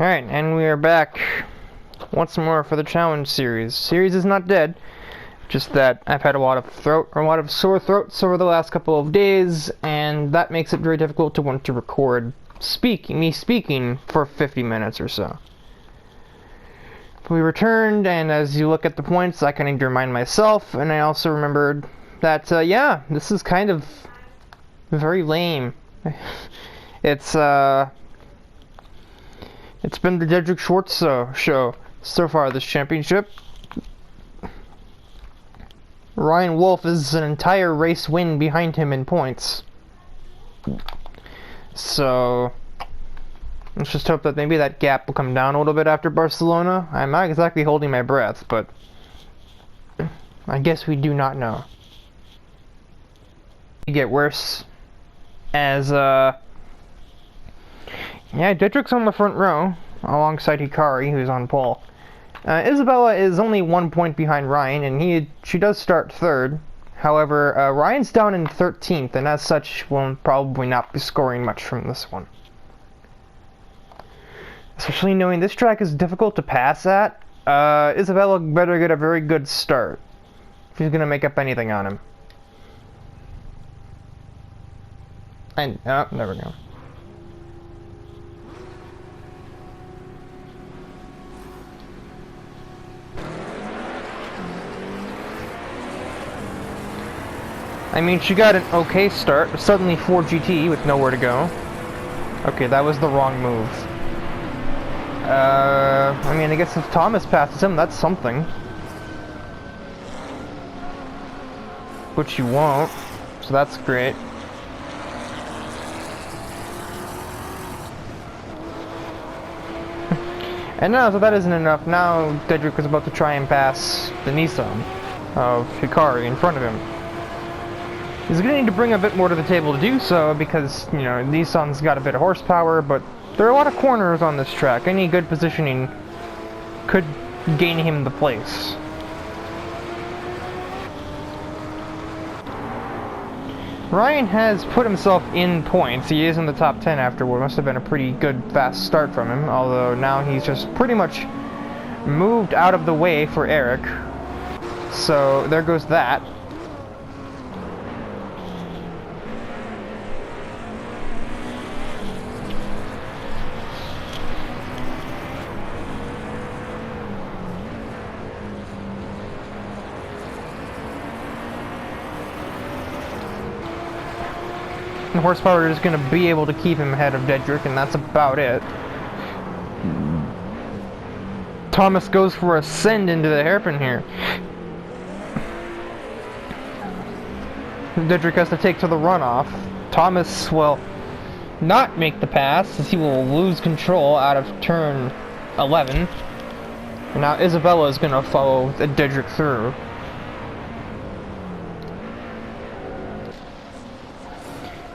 Alright, and we are back once more for the challenge series. Series is not dead, just that I've had a lot of sore throats over the last couple of days, and that makes it very difficult to want to record me speaking for 50 minutes or so. We returned, and as you look at the points, I kind of need to remind myself, and I also remembered that, yeah, this is kind of very lame. It's been the Dedrick Schwartz show so far this championship. Ryan Wolf is an entire race win behind him in points. So let's just hope that maybe that gap will come down a little bit after Barcelona. I'm not exactly holding my breath, but I guess we do not know. It get worse as yeah, Dedrick's on the front row, alongside Hikari, who's on pole. Isabella is only 1 point behind Ryan, and she does start third. However, Ryan's down in 13th, and as such, will probably not be scoring much from this one. Especially knowing this track is difficult to pass at, Isabella better get a very good start if he's going to make up anything on him. And, oh, there we go. I mean, she got an okay start, suddenly 4 GT with nowhere to go. Okay, that was the wrong move. I mean, I guess if Thomas passes him, that's something. Which you won't, so that's great. And now, so that isn't enough, now Dedrick was about to try and pass the Nissan of Hikari in front of him. He's going to need to bring a bit more to the table to do so because, you know, Nissan's got a bit of horsepower, but there are a lot of corners on this track. Any good positioning could gain him the place. Ryan has put himself in points. He is in the top 10 after what must have been a pretty good, fast start from him, although now he's just pretty much moved out of the way for Eric. So there goes that. And horsepower is going to be able to keep him ahead of Dedrick, and that's about it. Thomas goes for a send into the hairpin here. Dedrick has to take to the runoff. Thomas will not make the pass, as he will lose control out of turn 11. And now Isabella is going to follow Dedrick through.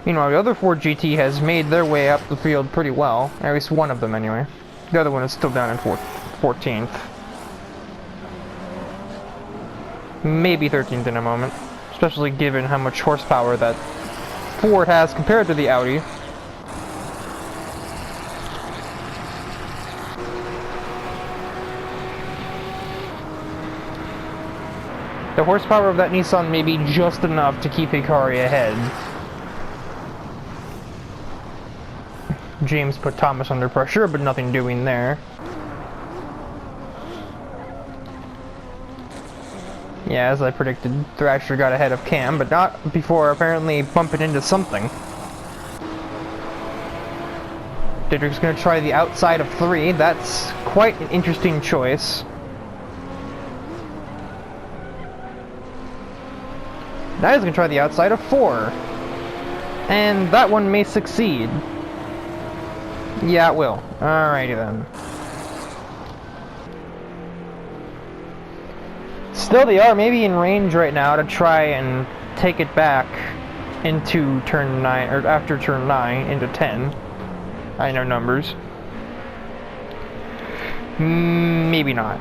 Meanwhile, the other 4 GT has made their way up the field pretty well. At least one of them, anyway. The other one is still down in 14th. Maybe 13th in a moment. Especially given how much horsepower that Ford has compared to the Audi. The horsepower of that Nissan may be just enough to keep Hikari ahead. James put Thomas under pressure, but nothing doing there. Yeah, as I predicted, Thrasher got ahead of Cam, but not before apparently bumping into something. Dedrick's going to try the outside of 3. That's quite an interesting choice. Now he's going to try the outside of 4. And that one may succeed. Yeah, it will. Alrighty then. Still, they are maybe in range right now to try and take it back into turn 9, or after turn 9, into 10. I know numbers. Maybe not.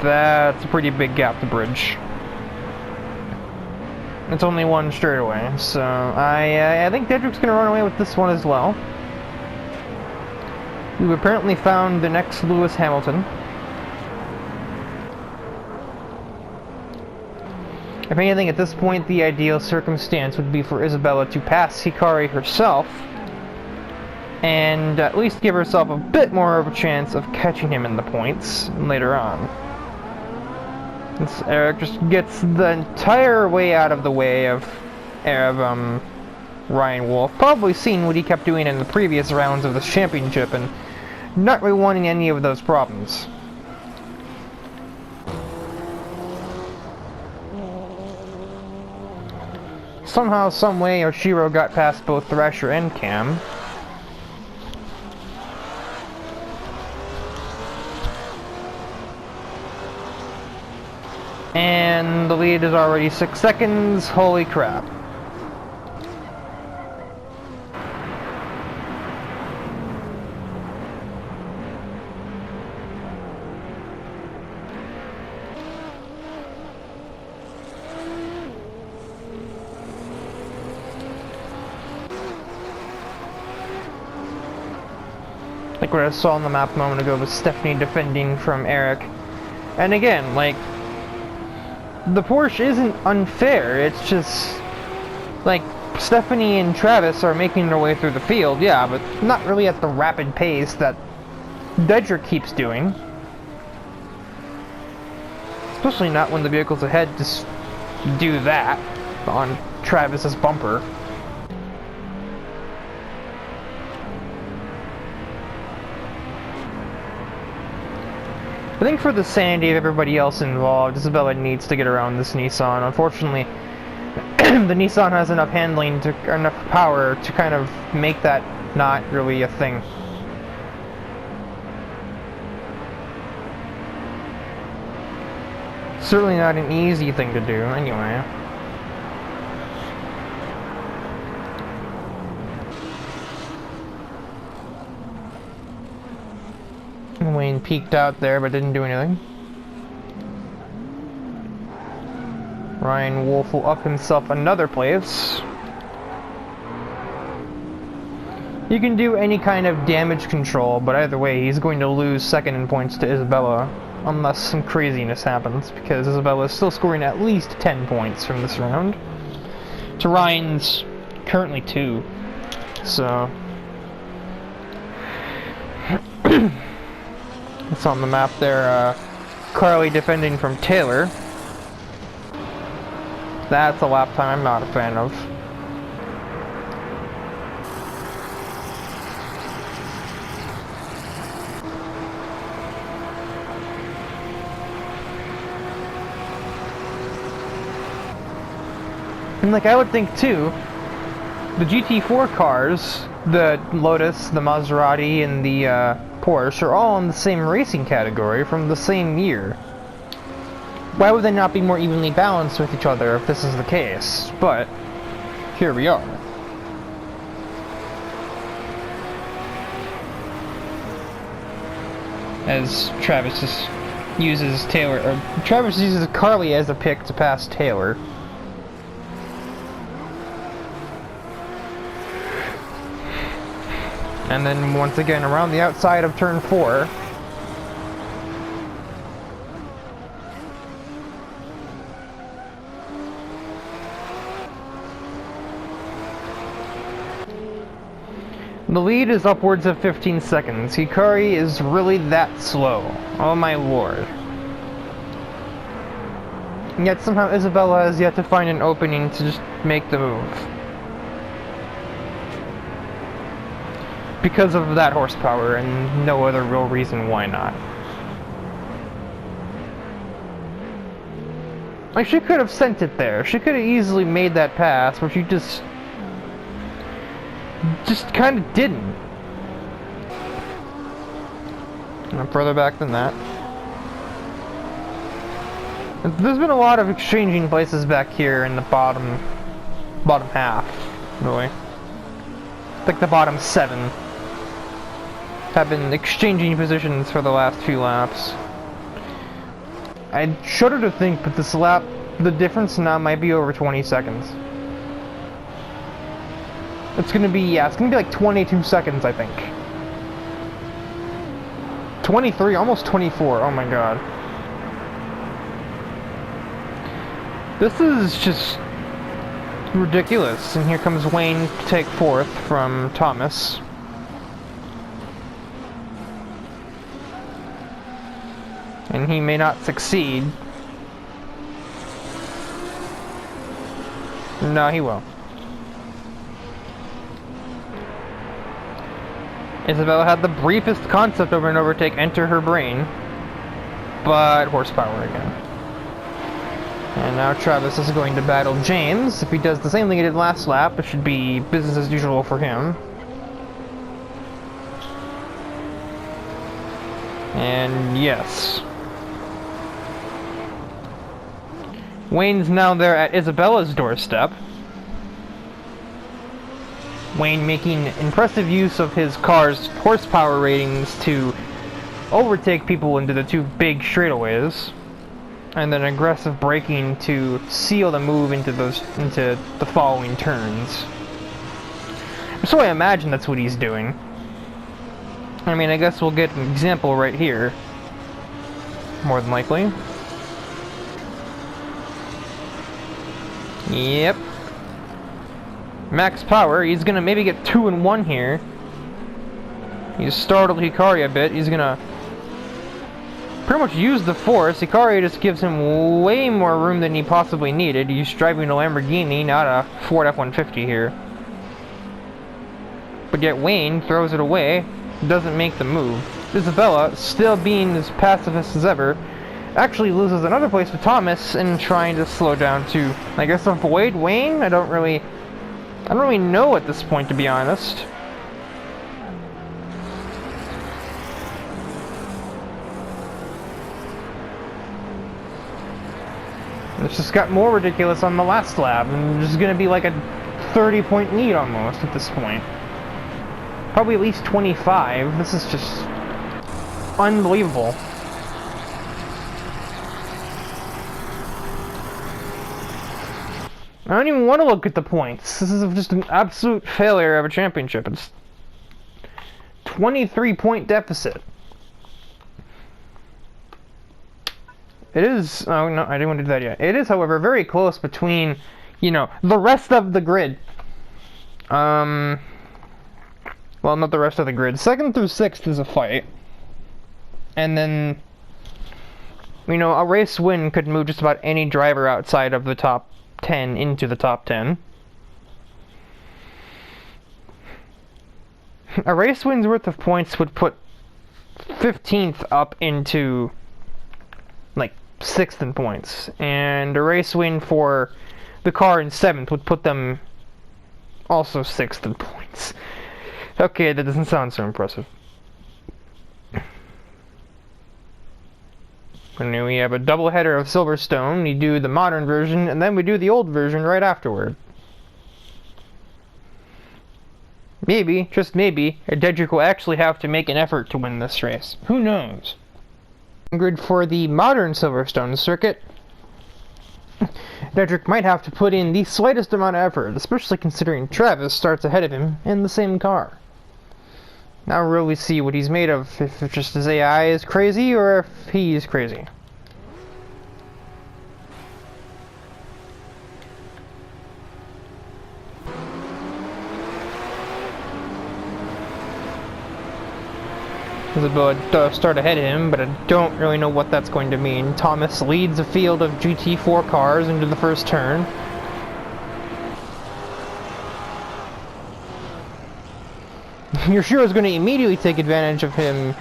That's a pretty big gap to bridge. It's only one straightaway, so I think Dedrick's going to run away with this one as well. We've apparently found the next Lewis Hamilton. If anything, at this point, the ideal circumstance would be for Isabella to pass Hikari herself, and at least give herself a bit more of a chance of catching him in the points later on. Since Eric just gets the entire way out of the way of Ryan Wolf, probably seeing what he kept doing in the previous rounds of the championship and not really wanting any of those problems. Somehow, someway, Oshiro got past both Thrasher and Cam. And the lead is already 6 seconds. Holy crap. Like what I saw on the map a moment ago was Stephanie defending from Eric. And again, like, the Porsche isn't unfair, it's just, like, Stephanie and Travis are making their way through the field, yeah, but not really at the rapid pace that Dedrick keeps doing. Especially not when the vehicles ahead just do that on Travis's bumper. I think for the sanity of everybody else involved, Isabella needs to get around this Nissan. Unfortunately, the Nissan has enough handling, enough power to kind of make that not really a thing. Certainly not an easy thing to do, anyway. Wayne peeked out there but didn't do anything. Ryan Wolf will up himself another place. You can do any kind of damage control, but either way he's going to lose second in points to Isabella unless some craziness happens, because Isabella is still scoring at least 10 points from this round to Ryan's currently 2. So it's on the map there, Carly defending from Taylor. That's a lap time I'm not a fan of. And like I would think too, the GT4 cars, the Lotus, the Maserati, and the Porsche are all in the same racing category from the same year. Why would they not be more evenly balanced with each other if this is the case? But here we are. As Travis just uses Taylor, or Travis uses Carly as a pick to pass Taylor. And then once again around the outside of turn 4. The lead is upwards of 15 seconds. Hikari is really that slow. Oh my lord. And yet somehow Isabella has yet to find an opening to just make the move. Because of that horsepower and no other real reason why not. Like, she could have sent it there. She could have easily made that pass, but she just kind of didn't. And further back than that. There's been a lot of exchanging places back here in the bottom half, really. Like the bottom 7 have been exchanging positions for the last few laps. I shudder to think, but this lap, the difference now might be over 20 seconds. It's gonna be, yeah, it's gonna be like 22 seconds, I think. 23, almost 24. Oh my god. This is just ridiculous. And here comes Wayne to take fourth from Thomas. And he may not succeed. No, he will. Isabella had the briefest concept of an overtake enter her brain, but horsepower again. And now Travis is going to battle James. If he does the same thing he did last lap, it should be business as usual for him. And yes. Wayne's now there at Isabella's doorstep. Wayne making impressive use of his car's horsepower ratings to overtake people into the two big straightaways, and then aggressive braking to seal the move into the following turns. So I imagine that's what he's doing. I mean, I guess we'll get an example right here, more than likely. Yep. Max power. He's gonna maybe get 2 in 1 here. He's startled Hikari a bit. He's gonna pretty much use the force. Hikari just gives him way more room than he possibly needed. He's driving a Lamborghini, not a Ford F-150 here. But yet Wayne throws it away. Doesn't make the move. Isabella, still being as pacifist as ever, actually loses another place to Thomas in trying to slow down to, I guess, avoid Wayne. I don't really know at this point, to be honest. It's just got more ridiculous on the last lap, and there's gonna be like a 30-point lead almost at this point. Probably at least 25. This is just unbelievable. I don't even want to look at the points. This is just an absolute failure of a championship. It's 23-point deficit. It is... Oh, no, I didn't want to do that yet. It is, however, very close between, you know, the rest of the grid. Well, not the rest of the grid. 2nd through 6th is a fight. And then, you know, a race win could move just about any driver outside of the top 10 into the top 10. A race win's worth of points would put 15th up into like 6th in points, and a race win for the car in 7th would put them also 6th in points. Okay, that doesn't sound so impressive. And then we have a double header of Silverstone. We do the modern version, and then we do the old version right afterward. Maybe, just maybe, Dedrick will actually have to make an effort to win this race. Who knows? Grid for the modern Silverstone circuit. Dedrick might have to put in the slightest amount of effort, especially considering Travis starts ahead of him in the same car. Now we'll really see what he's made of, if just his AI is crazy or if he is crazy. Isabella does start ahead of him, but I don't really know what that's going to mean. Thomas leads a field of GT4 cars into the first turn. You're sure is going to immediately take advantage of him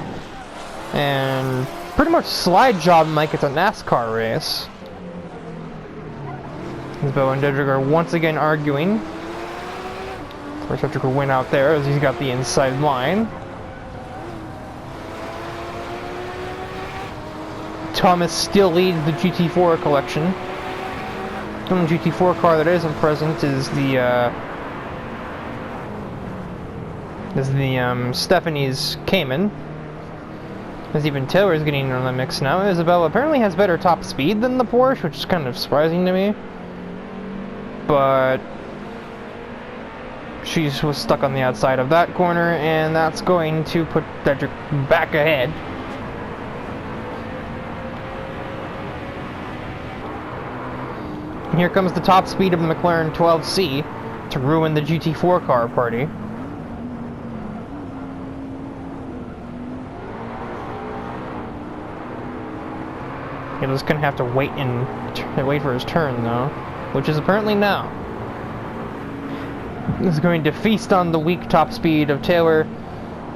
and pretty much slide job him like it's a NASCAR race. Isabella and Dedrick are once again arguing. Of course, Dedrick will win out there as he's got the inside line. Thomas still leads the GT4 collection. The only GT4 car that isn't present is the Stephanie's Cayman. As even Taylor's getting in on the mix now. Isabella apparently has better top speed than the Porsche, which is kind of surprising to me. But she was stuck on the outside of that corner, and that's going to put Dedrick back ahead. And here comes the top speed of the McLaren 12C to ruin the GT4 car party. He's gonna have to wait for his turn though, which is apparently now. He's going to feast on the weak top speed of Taylor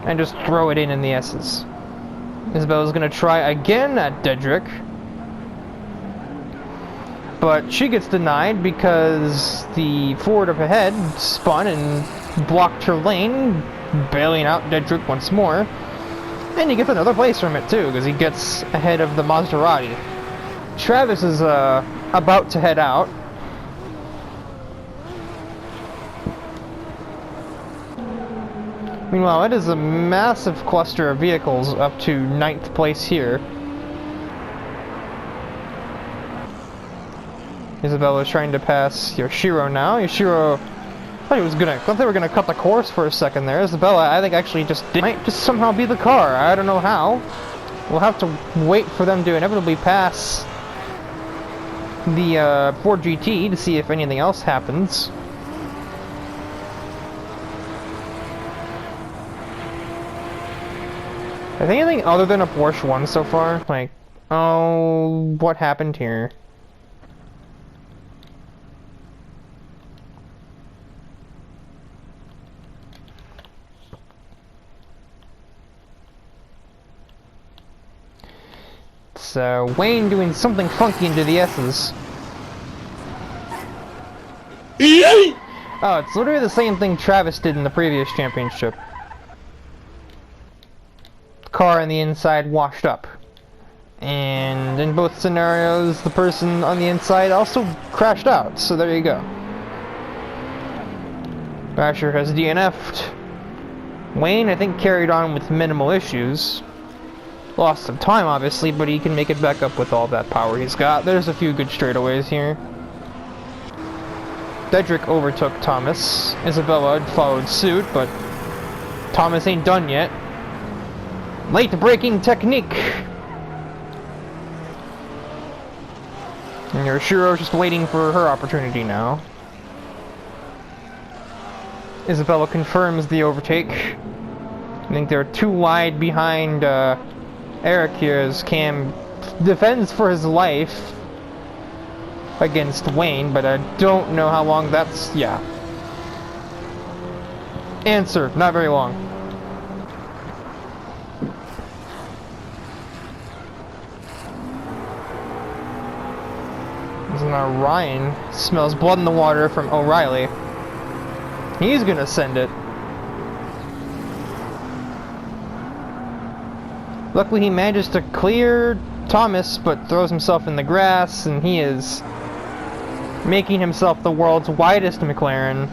and just throw it in the S's. Isabella's gonna try again at Dedrick, but she gets denied because the Ford up ahead spun and blocked her lane, bailing out Dedrick once more. And he gets another place from it too, because he gets ahead of the Maserati. Travis is about to head out. Meanwhile, it is a massive cluster of vehicles up to 9th place here. Isabella is trying to pass Yoshiro now. Yoshiro, I thought they were gonna cut the course for a second there. Isabella, I think actually might just somehow be the car. I don't know how. We'll have to wait for them to inevitably pass the Ford GT to see if anything else happens. I think anything other than a Porsche won so far? Like, oh, what happened here? It's Wayne doing something funky into the S's. Oh, it's literally the same thing Travis did in the previous championship. The car on the inside washed up. And in both scenarios, the person on the inside also crashed out, so there you go. Basher has DNF'd. Wayne, I think, carried on with minimal issues. Lost some time, obviously, but he can make it back up with all that power he's got. There's a few good straightaways here. Dedrick overtook Thomas. Isabella followed suit, but Thomas ain't done yet. Late braking technique! And Yoshiro's just waiting for her opportunity now. Isabella confirms the overtake. I think they're too wide behind Eric here as Cam defends for his life against Wayne, but I don't know how long that's... yeah. Answer, not very long. And now Ryan smells blood in the water from O'Reilly. He's gonna send it. Luckily he manages to clear Thomas, but throws himself in the grass, and he is making himself the world's widest McLaren.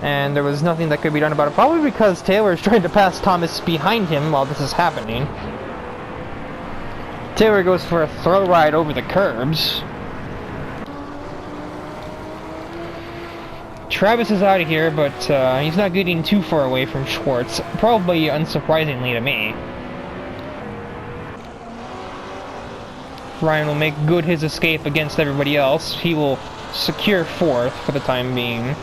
And there was nothing that could be done about it, probably because Taylor is trying to pass Thomas behind him while this is happening. Taylor goes for a throw ride over the curbs. Travis is out of here, but he's not getting too far away from Schwartz, probably unsurprisingly to me. Ryan will make good his escape against everybody else. He will secure 4th for the time being.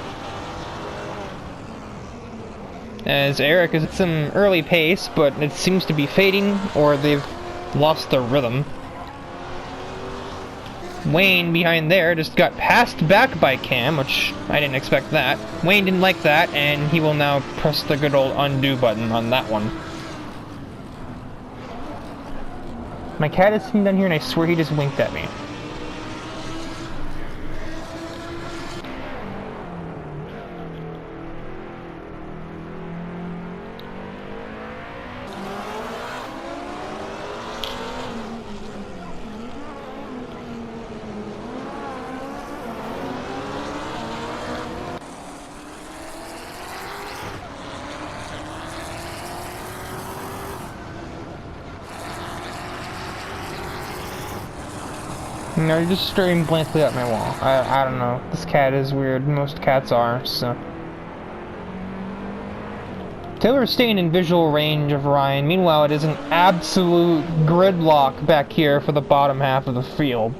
As Eric is at some early pace, but it seems to be fading, or they've lost their rhythm. Wayne behind there just got passed back by Cam, which I didn't expect that. Wayne didn't like that, and he will now press the good old undo button on that one. My cat is sitting down here and I swear he just winked at me. No, you're just staring blankly at my wall. I don't know. This cat is weird. Most cats are, so. Taylor's staying in visual range of Ryan. Meanwhile, it is an absolute gridlock back here for the bottom half of the field.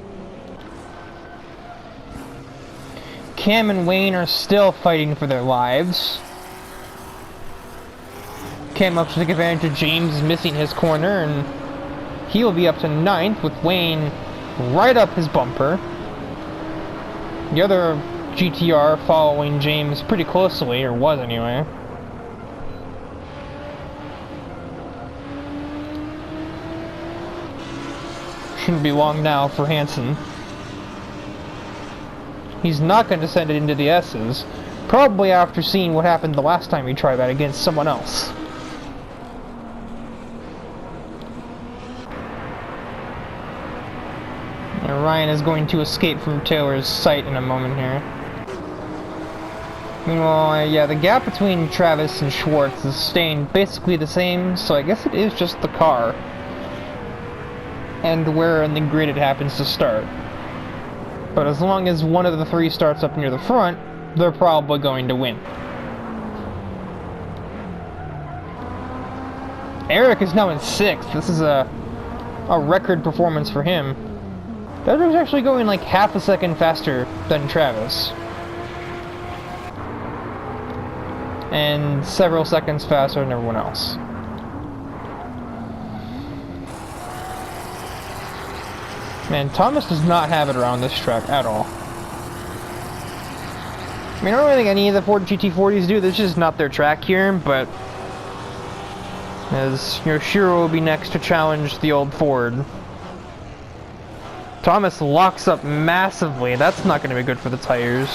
Cam and Wayne are still fighting for their lives. Cam up to take advantage of James missing his corner, and he'll be up to 9th with Wayne right up his bumper. The other GTR following James pretty closely, or was anyway. Shouldn't be long now for Hansen. He's not going to send it into the S's, probably after seeing what happened the last time he tried that against someone else. And Ryan is going to escape from Taylor's sight in a moment here. Meanwhile, yeah, the gap between Travis and Schwartz is staying basically the same, so I guess it is just the car and where in the grid it happens to start. But as long as one of the three starts up near the front, they're probably going to win. Eric is now in 6th. This is a record performance for him. That was actually going like half a second faster than Travis. And several seconds faster than everyone else. Man, Thomas does not have it around this track at all. I mean, I don't really think any of the Ford GT40s do. This is just not their track here, but as Yoshiro will be next to challenge the old Ford. Thomas locks up massively. That's not going to be good for the tires.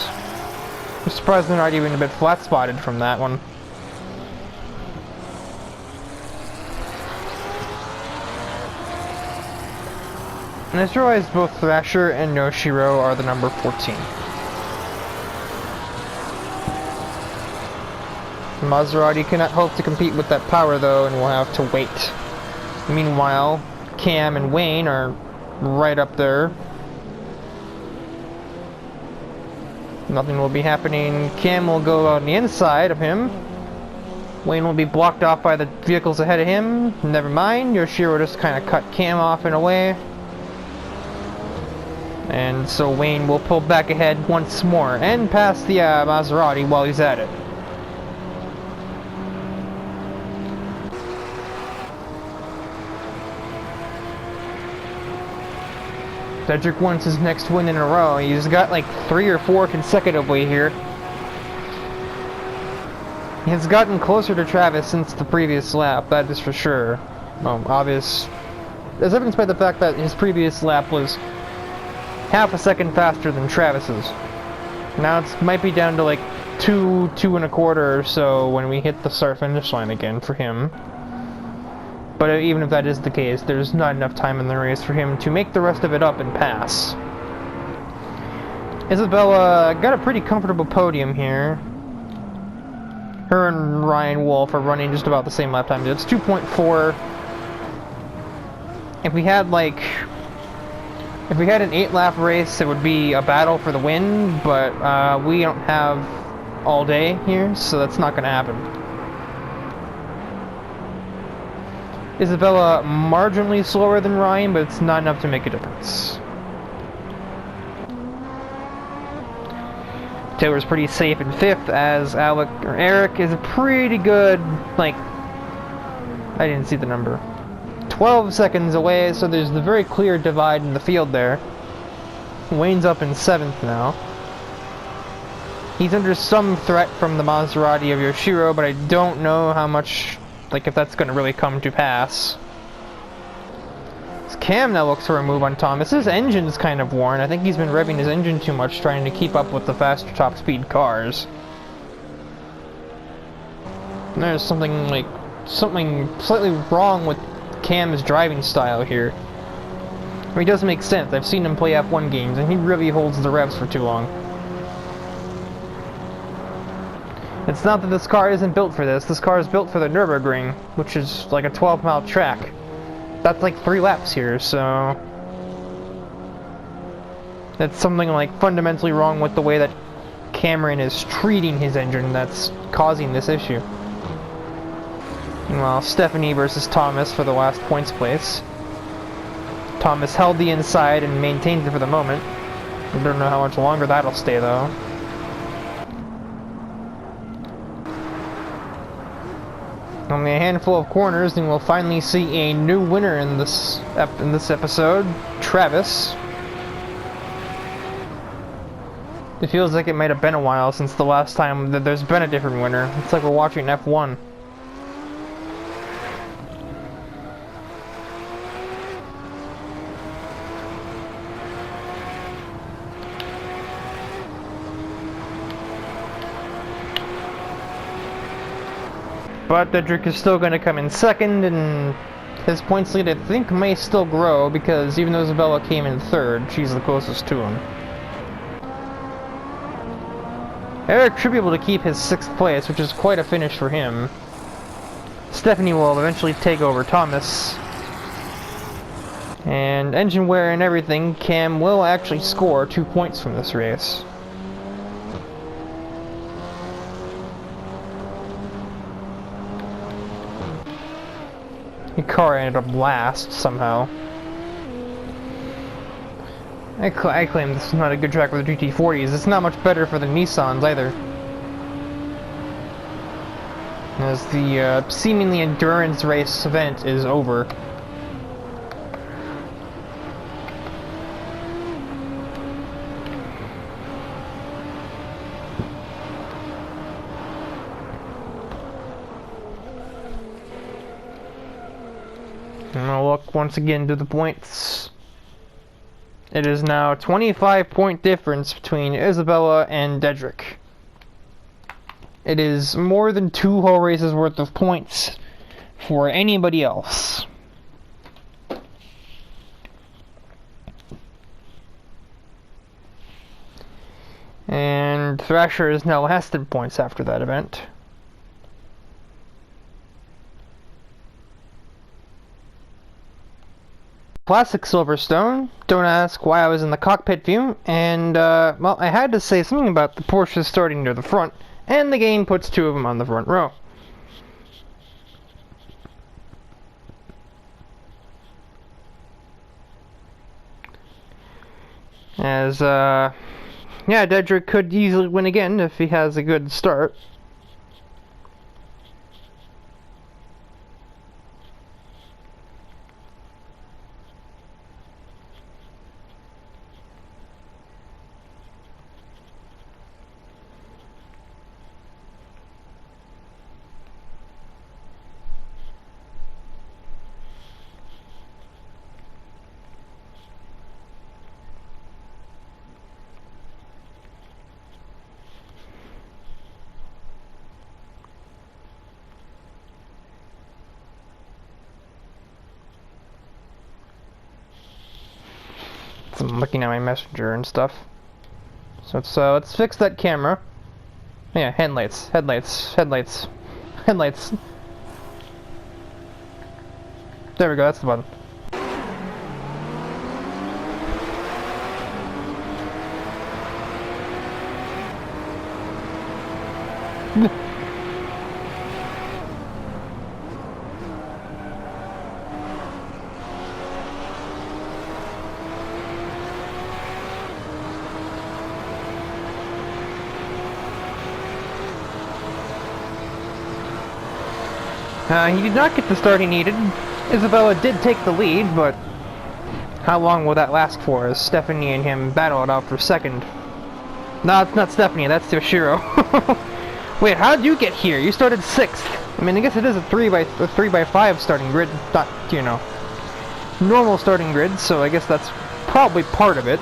I'm surprised they're not even a bit flat-spotted from that one. And I just realized both Thrasher and Yoshiro are the number 14. Maserati cannot hope to compete with that power though, and will have to wait. Meanwhile, Cam and Wayne are right up there. Nothing will be happening. Cam will go on the inside of him. Wayne will be blocked off by the vehicles ahead of him. Never mind, Yoshiro just kind of cut Cam off in a way. And so Wayne will pull back ahead once more and pass the Maserati while he's at it. Cedric wants his next win in a row. He's got like 3 or 4 consecutively here. He has gotten closer to Travis since the previous lap, that is for sure. Obvious, as evidenced by the fact that his previous lap was half a second faster than Travis's. Now it might be down to like 2.25 or so when we hit the start-finish line again for him. But even if that is the case, there's not enough time in the race for him to make the rest of it up and pass. Isabella got a pretty comfortable podium here. Her and Ryan Wolf are running just about the same lap time. It's 2.4. If we had an 8-lap race, it would be a battle for the win, but we don't have all day here, so that's not going to happen. Isabella marginally slower than Ryan, but it's not enough to make a difference. Taylor's pretty safe in 5th, as Eric is a pretty good, like, I didn't see the number, 12 seconds away, so there's the very clear divide in the field there. Wayne's up in 7th now. He's under some threat from the Maserati of Yoshiro, but I don't know how much, like, if that's going to really come to pass. Cam now looks for a move on Thomas. His engine's kind of worn. I think he's been revving his engine too much, trying to keep up with the faster top speed cars. And there's something slightly wrong with Cam's driving style here. I mean, it does make sense. I've seen him play F1 games, and he really holds the revs for too long. It's not that this car isn't built for this. This car is built for the Nürburgring, which is like a 12-mile track. That's like 3 laps here, so that's something like fundamentally wrong with the way that Cameron is treating his engine that's causing this issue. Meanwhile, Stephanie versus Thomas for the last points place. Thomas held the inside and maintained it for the moment. I don't know how much longer that'll stay though. Only a handful of corners, and we'll finally see a new winner in this episode, Travis. It feels like it might have been a while since the last time that there's been a different winner. It's like we're watching F1. But Dedrick is still going to come in second, and his points lead, I think, may still grow, because even though Isabella came in third, she's the closest to him. Eric should be able to keep his 6th place, which is quite a finish for him. Stephanie will eventually take over Thomas. And engine wear and everything, Cam will actually score 2 points from this race. The car ended up last, somehow. I claim this is not a good track for the GT40s. It's not much better for the Nissans, either. As the seemingly endurance race event is over. And I'll look once again to the points. It is now 25-point difference between Isabella and Dedrick. It is more than 2 whole races worth of points for anybody else. And Thrasher is now last in points after that event. Classic Silverstone. Don't ask why I was in the cockpit view, and, well, I had to say something about the Porsche starting near the front, and the game puts 2 of them on the front row. As, yeah, Dedrick could easily win again if he has a good start. I'm looking at my messenger and stuff. So let's fix that camera. Yeah, headlights. There we go, that's the button. He did not get the start he needed. Isabella did take the lead, but how long will that last for as Stephanie and him battle it out for second? No, it's not Stephanie, that's Toshiro. Wait, how did you get here? You started 6th. I mean, I guess it is a 3 by 5 starting grid, not, you know, normal starting grid, so I guess that's probably part of it.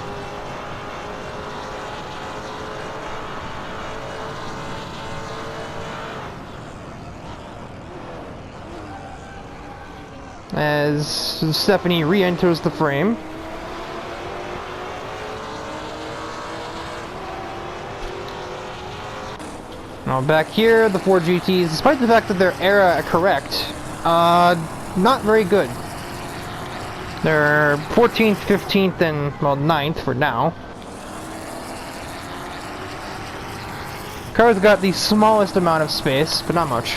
As Stephanie re-enters the frame. Now back here, the 4 GTs, despite the fact that they're era correct, not very good. They're 14th, 15th, and, well, 9th for now. Car's got the smallest amount of space, but not much.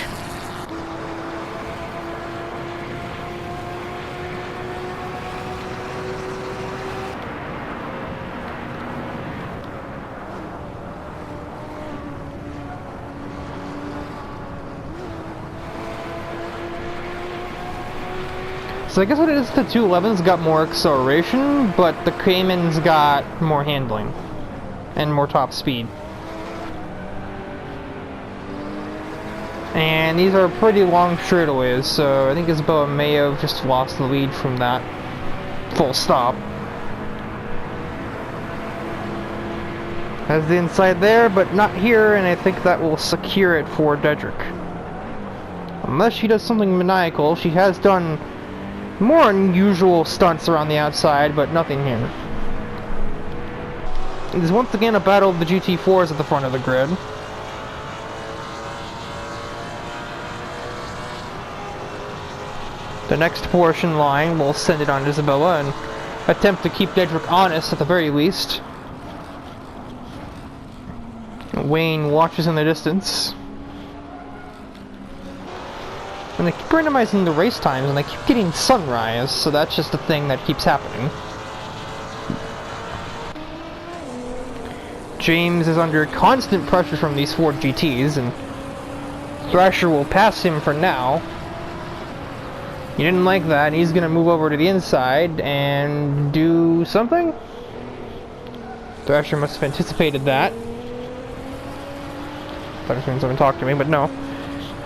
So I guess what it is, the 211's got more acceleration, but the Cayman's got more handling and more top speed. And these are pretty long straightaways, so I think Isabella may have just lost the lead from that full stop. Has the inside there, but not here, and I think that will secure it for Dedrick. Unless she does something maniacal. She has done more unusual stunts around the outside, but nothing here. There's once again a battle of the GT4s at the front of the grid. The next Porsche in line will send it on Isabella and attempt to keep Dedrick honest at the very least. Wayne watches in the distance. And they keep randomizing the race times and they keep getting sunrise, so that's just a thing that keeps happening. James is under constant pressure from these Ford GTs, and Thrasher will pass him for now. He didn't like that, and he's gonna move over to the inside and do something? Thrasher must have anticipated that. Thought he was going to talk to me, but no.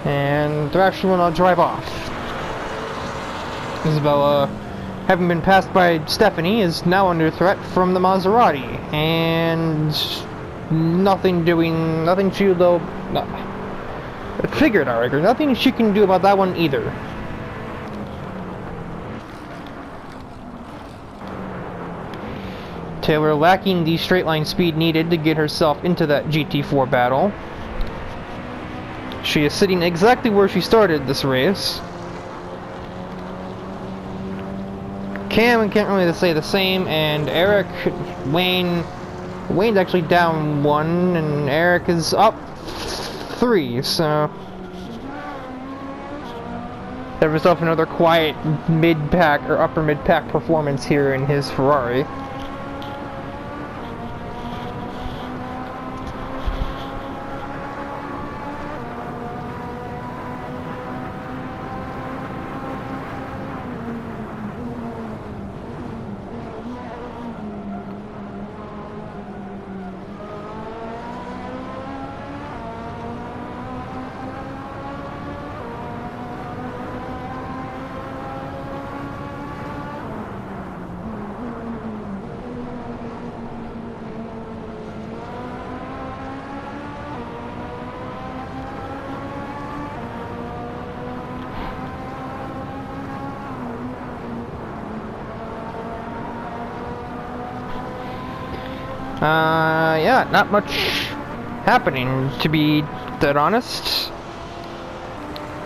And Thrasher will now drive off. Isabella, having been passed by Stephanie, is now under threat from the Maserati. And nothing she though. Figured out, nothing she can do about that one either. Taylor lacking the straight line speed needed to get herself into that GT4 battle. She is sitting exactly where she started this race. Cam can't really say the same, and Eric, Wayne's actually down 1, and Eric is up 3, so have himself another quiet mid-pack or upper mid-pack performance here in his Ferrari. Yeah, not much happening, to be dead honest.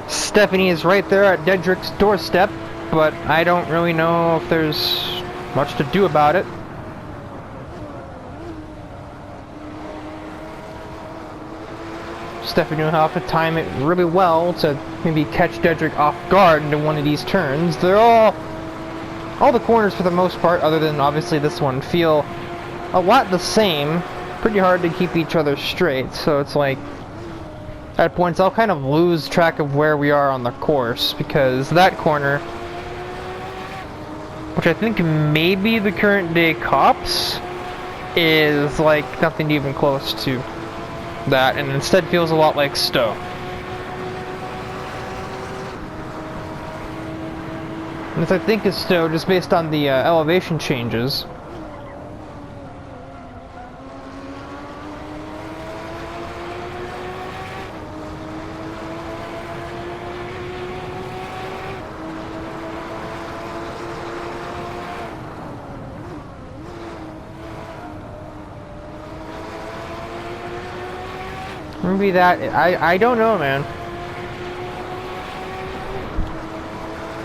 Stephanie is right there at Dedrick's doorstep, but I don't really know if there's much to do about it. Stephanie will have to time it really well to maybe catch Dedrick off guard into one of these turns. They're all the corners for the most part, other than obviously this one, feel a lot the same. Pretty hard to keep each other straight, so it's like at points I'll kind of lose track of where we are on the course, because that corner, which I think may be the current day Cops, is like nothing even close to that, and instead feels a lot like Stowe. And this I think is Stowe just based on the elevation changes. Maybe that, I don't know, man.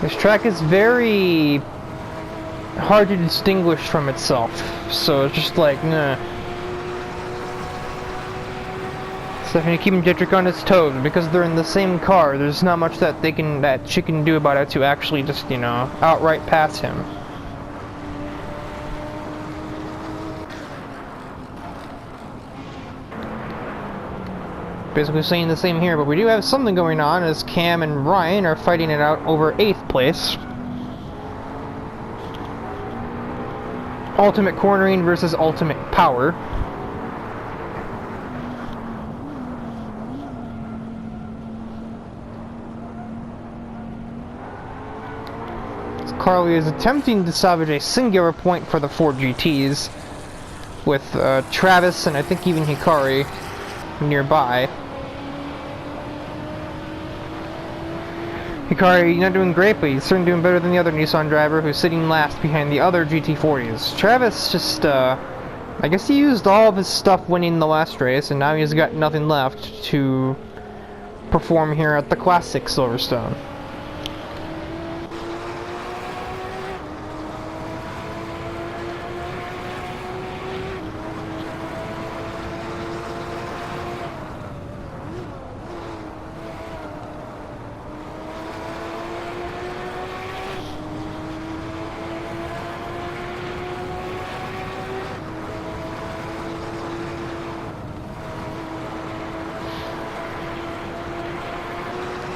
This track is very hard to distinguish from itself, so it's just like, nah. Stephanie keeping Dedrick on his toes, because they're in the same car, there's not much that she can do about it to actually just, you know, outright pass him. Basically saying the same here, but we do have something going on as Cam and Ryan are fighting it out over 8th place. ultimate cornering versus ultimate power. Carly is attempting to salvage a singular point for the Ford GTs with Travis and I think even Hikari nearby. Hikari, you're not doing great, but he's certainly doing better than the other Nissan driver who's sitting last behind the other GT40s. Travis just, I guess he used all of his stuff winning the last race, and now he's got nothing left to perform here at the Classic Silverstone.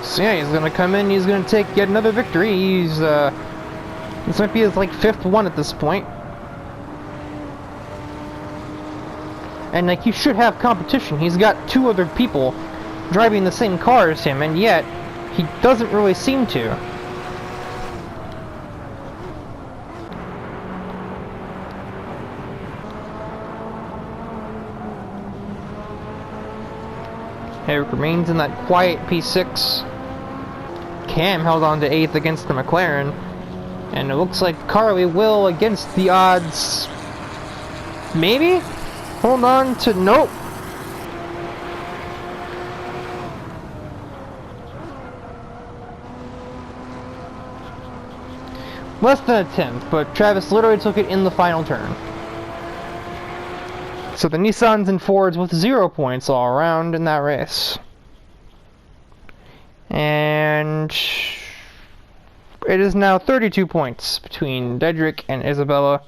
So yeah, he's gonna come in, he's gonna take yet another victory. He's, this might be his, like, 5th one at this point. And, like, he should have competition. He's got 2 other people driving the same car as him, and yet, he doesn't really seem to. Eric remains in that quiet P6. Cam held on to 8th against the McLaren, and it looks like Carly will, against the odds, maybe hold on to, nope. Less than a 10th, but Travis literally took it in the final turn. So the Nissans and Fords with 0 points all around in that race. And it is now 32 points between Dedrick and Isabella.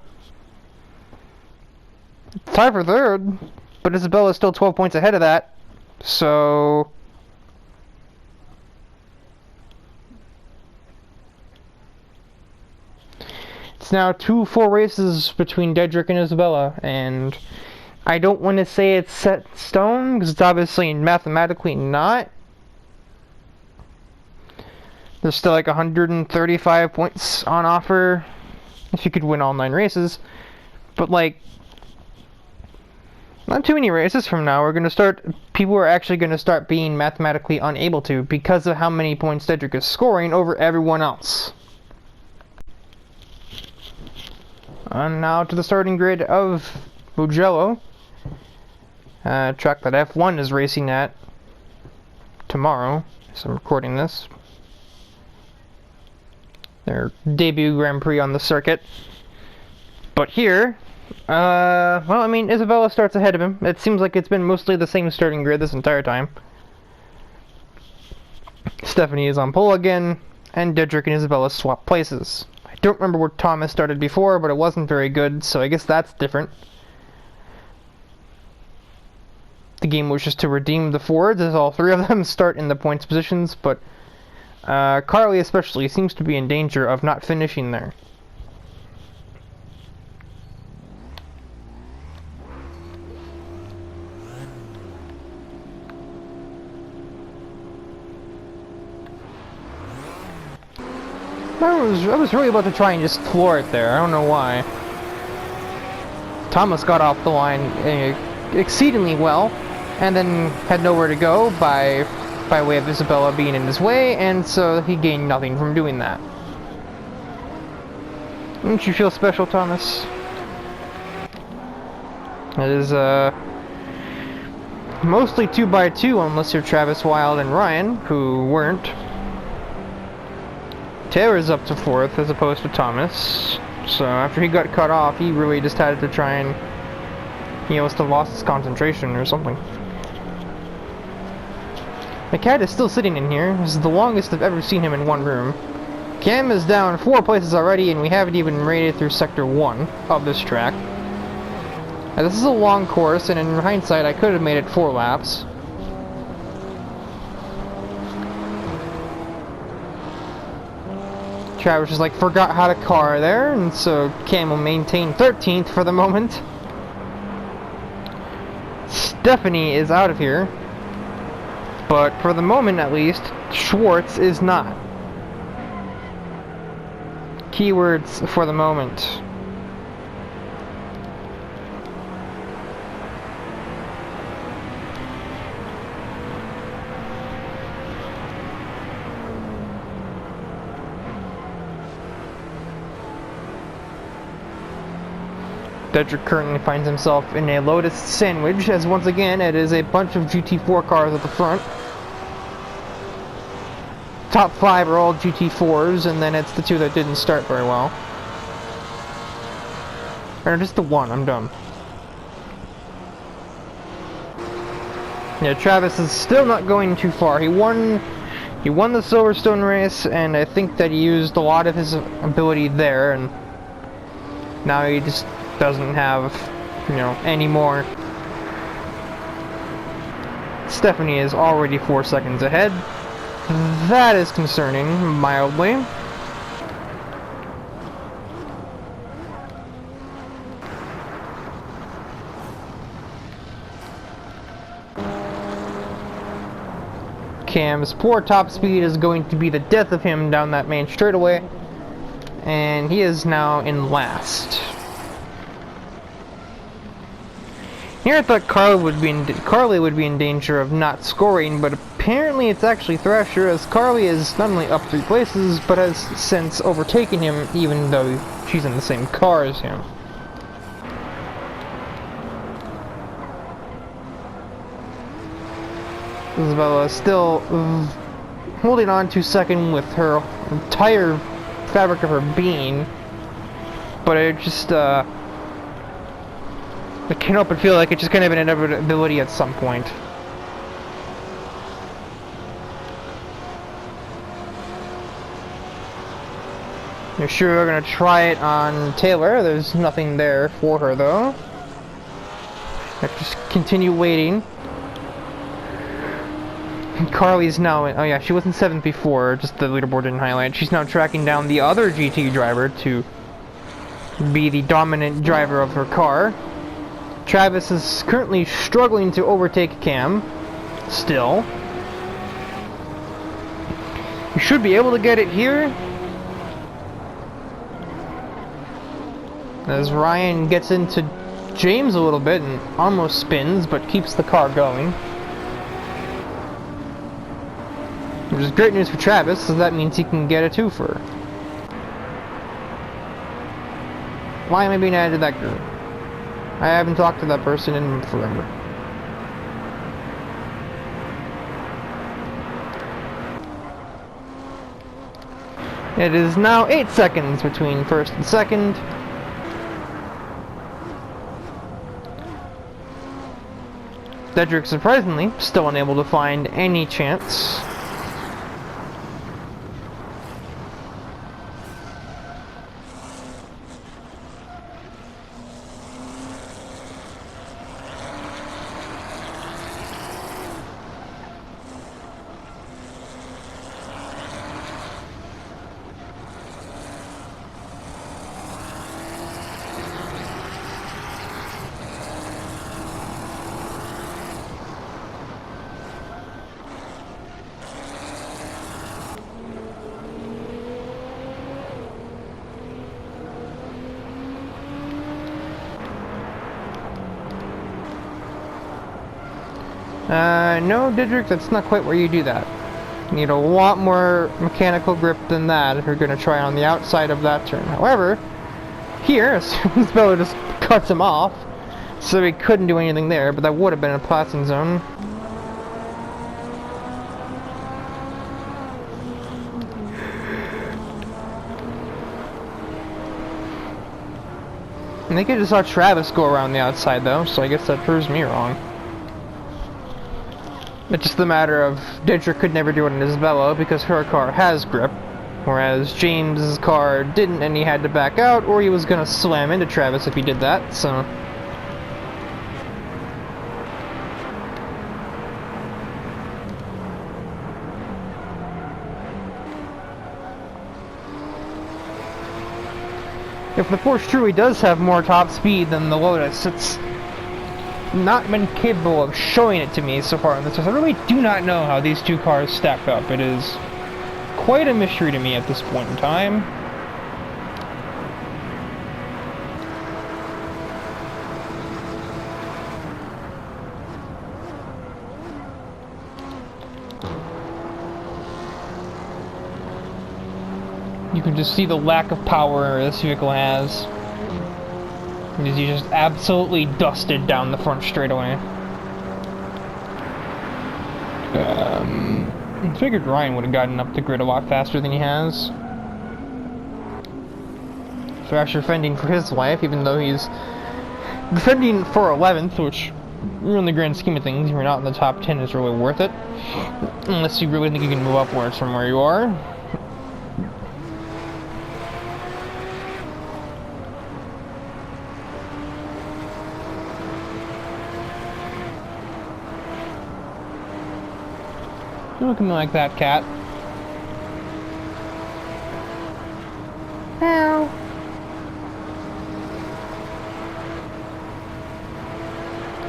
Tie for 3rd, but Isabella is still 12 points ahead of that. So it's now 2 full races between Dedrick and Isabella, and I don't want to say it's set in stone, because it's obviously mathematically not. There's still like 135 points on offer if you could win all 9 races. But like, not too many races from now, people are actually going to start being mathematically unable to because of how many points Dedrick is scoring over everyone else. And now to the starting grid of Mugello. Track that F1 is racing at tomorrow, so I'm recording this. Their debut Grand Prix on the circuit. But here, well, I mean, Isabella starts ahead of him. It seems like it's been mostly the same starting grid this entire time. Stephanie is on pole again, and Dedrick and Isabella swap places. I don't remember where Thomas started before, but it wasn't very good, so I guess that's different. The game was just to redeem the Fords, as all 3 of them start in the points positions, but Carly especially seems to be in danger of not finishing there. I was really about to try and just floor it there, I don't know why. Thomas got off the line exceedingly well, and then had nowhere to go by way of Isabella being in his way, and so he gained nothing from doing that. Don't you feel special, Thomas? It is mostly 2x2 unless you're Travis Wild and Ryan, who weren't. Taylor's up to 4th as opposed to Thomas, so after he got cut off, he really just had to try and, he must have lost his concentration or something. The cat is still sitting in here. This is the longest I've ever seen him in one room. Cam is down 4 places already, and we haven't even raided through Sector 1 of this track. Now, this is a long course, and in hindsight, I could have made it 4 laps. Travis just like forgot how to car there, and so Cam will maintain 13th for the moment. Stephanie is out of here, but for the moment at least, Schwartz is not. Keywords for the moment. Dedrick currently finds himself in a Lotus sandwich, as once again it is a bunch of GT4 cars at the front. Top 5 are all GT4s, and then it's the 2 that didn't start very well. Or just the 1, I'm dumb. Yeah, Travis is still not going too far. He won the Silverstone race, and I think that he used a lot of his ability there, and now he just doesn't have, you know, any more. Stephanie is already 4 seconds ahead. That is concerning, mildly. Cam's poor top speed is going to be the death of him down that main straightaway, and he is now in last. Here I thought Carly would be in danger of not scoring, but apparently it's actually Thrasher, as Carly is not only up 3 places, but has since overtaken him, even though she's in the same car as him. Isabella is still holding on to second with her entire fabric of her being, but it just, I can't help but feel like it's just kind of an inevitability at some point. They're sure we're gonna try it on Taylor. There's nothing there for her though. Let's just continue waiting. And Carly's now in, oh yeah, she was in 7th before, just the leaderboard didn't highlight. She's now tracking down the other GT driver to be the dominant driver of her car. Travis is currently struggling to overtake Cam, still. You should be able to get it here. As Ryan gets into James a little bit and almost spins, but keeps the car going. Which is great news for Travis, so that means he can get a twofer. Why am I being added to that group? I haven't talked to that person in forever. It is now 8 seconds between first and second. Dedrick, surprisingly, still unable to find any chance. No, Dedrick, that's not quite where you do that. You need a lot more mechanical grip than that if you're going to try on the outside of that turn. However, here, Isabella just cuts him off, so he couldn't do anything there, but that would have been a passing zone. I think I just saw Travis go around the outside though, so I guess that proves me wrong. It's just the matter of Dedrick could never do it in Isabella because her car has grip, whereas James's car didn't and he had to back out, or he was gonna slam into Travis if he did that, so. If the Porsche truly does have more top speed than the Lotus, it's not been capable of showing it to me so far in this test. I really do not know how these two cars stack up. It is quite a mystery to me at this point in time. You can just see the lack of power this vehicle has. Because he just absolutely dusted down the front straightaway. I figured Ryan would have gotten up the grid a lot faster than he has. Thrasher fending for his life, even though he's defending for 11th, which, in the grand scheme of things, if you're not in the top 10, is really worth it. Unless you really think you can move upwards from where you are. Don't look at me like that, cat. Ow.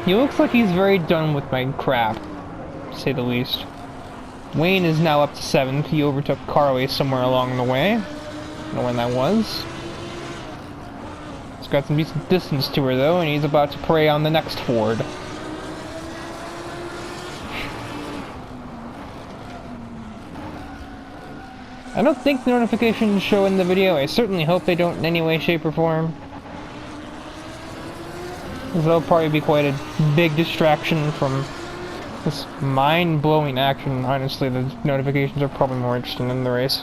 He looks like he's very done with my crap, to say the least. Wayne is now up to 7th. He overtook Carly somewhere along the way. I don't know when that was. He's got some decent distance to her, though, and he's about to prey on the next Ford. I don't think the notifications show in the video. I certainly hope they don't in any way, shape, or form. That'll probably be quite a big distraction from this mind-blowing action. Honestly, the notifications are probably more interesting than the race.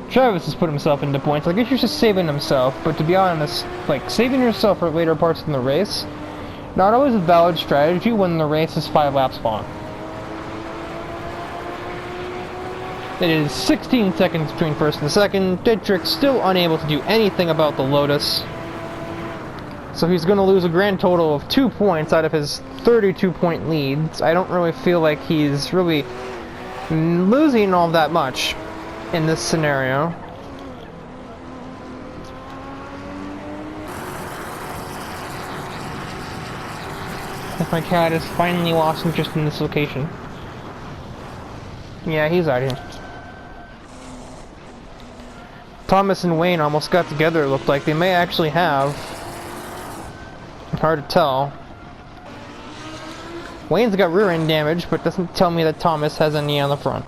Travis has put himself into points. I guess he's just saving himself, but to be honest, like, saving yourself for later parts in the race, not always a valid strategy when the race is 5 laps long. It is 16 seconds between first and second. Dietrich still unable to do anything about the Lotus. So he's going to lose a grand total of 2 points out of his 32-point leads. I don't really feel like he's really losing all that much in this scenario. If my cat has finally lost interest in this location. Yeah, he's out here. Thomas and Wayne almost got together, it looked like. They may actually have. Hard to tell. Wayne's got rear end damage, but doesn't tell me that Thomas has any on the front.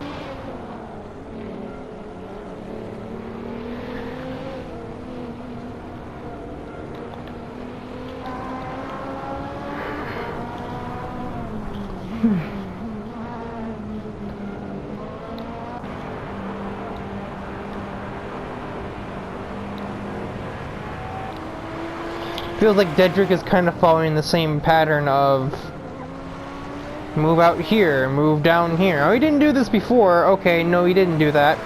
Feels like Dedrick is kind of following the same pattern of move out here, move down here. Oh, he didn't do this before. Okay, no, he didn't do that.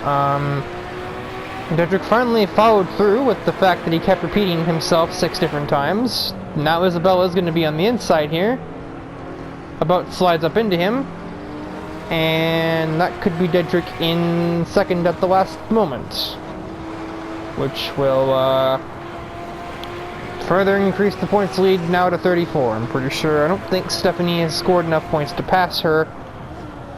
Dedrick finally followed through with the fact that he kept repeating himself 6 different times. Now Isabella's going to be on the inside here. About slides up into him. And that could be Dedrick in second at the last moment. Which will, further increase the points lead now to 34. I'm pretty sure. I don't think Stephanie has scored enough points to pass her.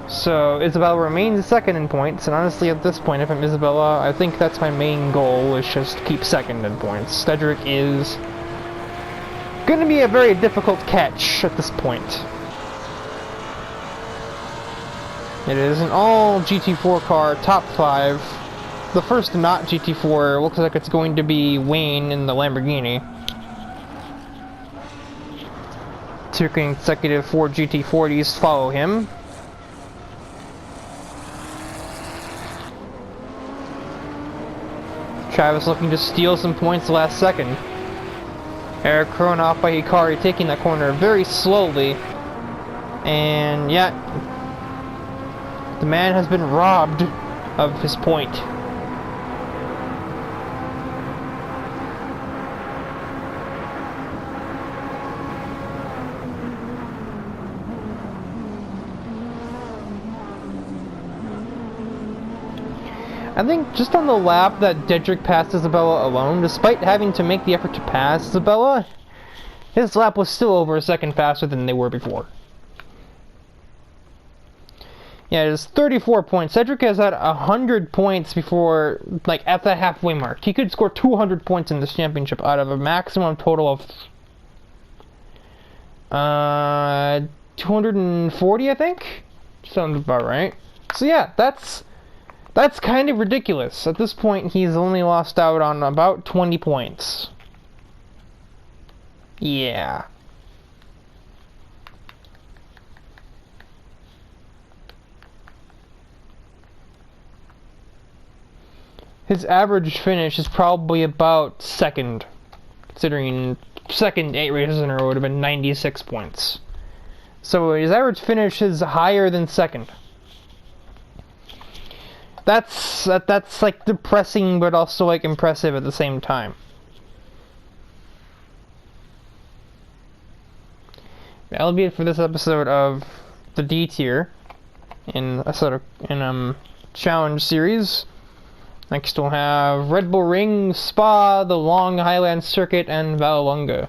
So Isabella remains second in points, and honestly at this point, if I'm Isabella, I think that's my main goal, is just to keep second in points. Dedrick is going to be a very difficult catch at this point. It is an all GT4 car, top 5. The first not GT4 looks like it's going to be Wayne in the Lamborghini. 2 consecutive Ford GT40s follow him. Travis looking to steal some points the last second. Eric thrown off by Hikari, taking that corner very slowly. And yet, the man has been robbed of his point. I think just on the lap that Dedrick passed Isabella alone, despite having to make the effort to pass Isabella, his lap was still over a second faster than they were before. Yeah, it's 34 points. Cedric has had 100 points before, like, at the halfway mark. He could score 200 points in this championship out of a maximum total of 240, I think? Sounds about right. So yeah, that's kind of ridiculous. At this point, he's only lost out on about 20 points. Yeah. His average finish is probably about second, considering second 8 races in a row would have been 96 points. So his average finish is higher than second. That's like depressing, but also like impressive at the same time. That'll be it for this episode of the D tier in a sort of challenge series. Next we'll have Red Bull Ring, Spa, the Long Highland Circuit, and Vallelunga.